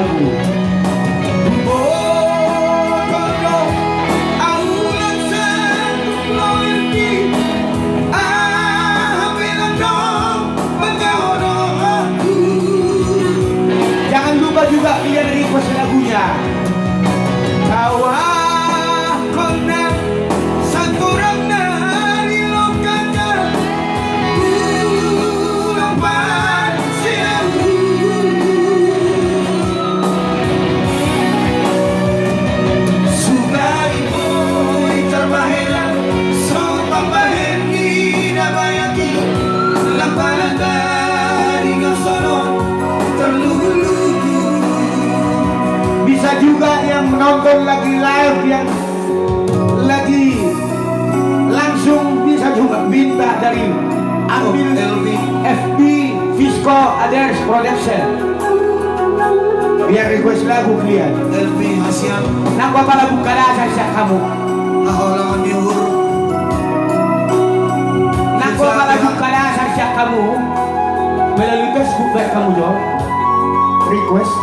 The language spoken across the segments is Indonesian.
lagu. Jangan lupa juga kalian request lagunya. Bisa juga yang menonton lagi live, yang lagi langsung bisa juga minta dari ambil FB Visco Aders Production biar request lagu kalian. LB Hasian Napa para bukalasa siya kamu? Aholangan Mihur Napa para bukalasa siya kamu? Melalui Facebook baik kamu jo request.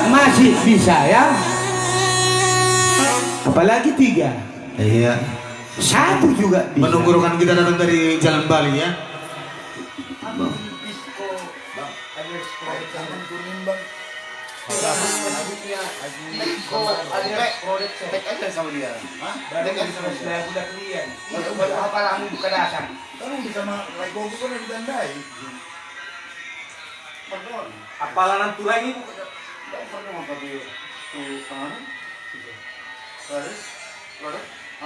Masih bisa ya, apalagi 3. Iya. 1 juga bisa. Menunggu rekan kita datang dari Jalan Bali ya. Apalan tu lagi Tidak pernah pakai tuh tangan. Baris,